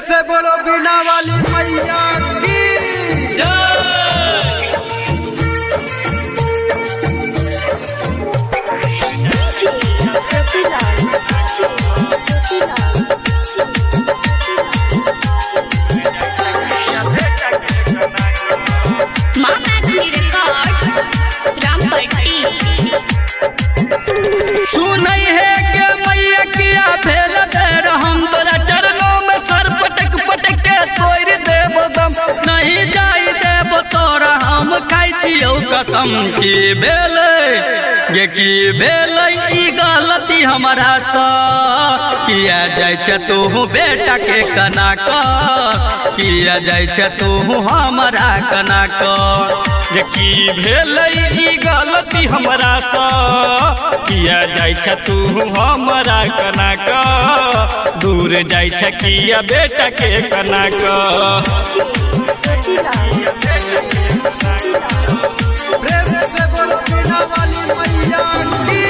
से बोलो बिना वाली मैया की सुनई है के मैया किया भेल बेर हम तोरा चरणों में सर पटक पटक के तोड़ देव दम नहीं जाई देव तोरा हम खाई छियौ कसम की भेल गे की भेल ई गलती हमारा सा किया जाय छ तू बेटा के कना क किया जाय छ तू हमारा कना क की भेल ई गलती हमरा सा किया जाय छ तू हमरा कना क दूर जाय छ किया बेटा के कना क प्रेम से बोलो बिना वाली मैया की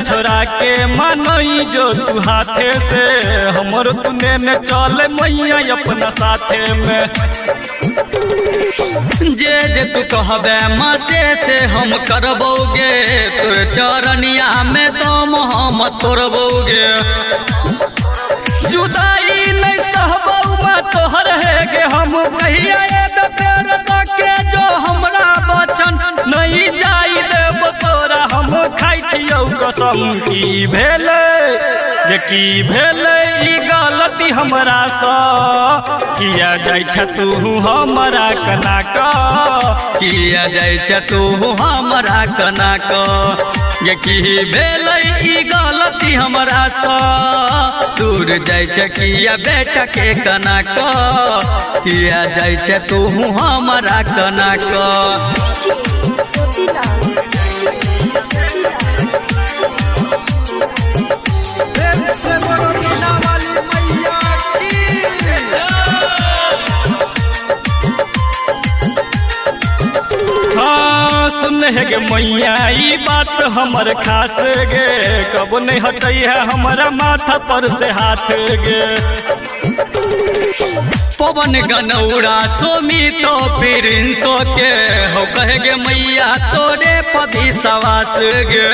छोरा के मनई जो तू हाथे से हमर तूने ने चल मैया अपना साथे में जे तू कहबे माते से हम करबोगे तोर चरनिया में दम हम तोड़बोगे जुदाई नहीं सहबौ मा तोहर है गे हम कहिया ए प्यार के जो हमरा बचन नहीं जाई देव तोरा हम खाई छियौ कसम की भेल जे की भेल ई गलती हमरा सा किया जाय छ तू हमरा कना क किया जाय छ तू हमरा कना क ये की भेल ई गलती हमरा सा दूर जाय छ किया बेटा के कना क किया जाय छ तू हमरा कना क प्रेम से बोलो बिना वाली मैया की हाँ सुन है गे मैया ई बात हमर खास गे कब नहीं हटई है हमारा माथा पर से हाथ गे पवन गनौरा सोमी तो प्रिंसो के हो कहे गे मैया तोरे पभी सवास गे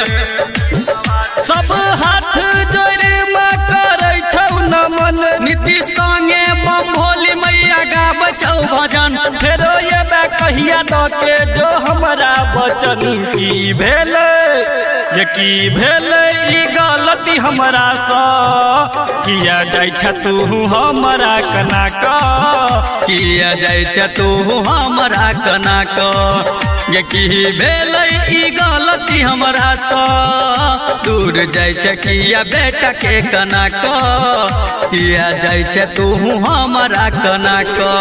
सब हाथ जोड़े माँ करे छौ नमन नीति संगे बम भोली मैया गाब छौ भजन फेरो ये बा कहिया दो के जो हमारा बचन की भेल ये की भेल ई गलती हमरा सा किया जाय छ तू हमरा कना क किया जाय छ तू हमरा कना क ये की भेल ई गलती हमरा सा दूर जाय छ किया बेटा के कना क किया जाय छ तू हमरा कना क।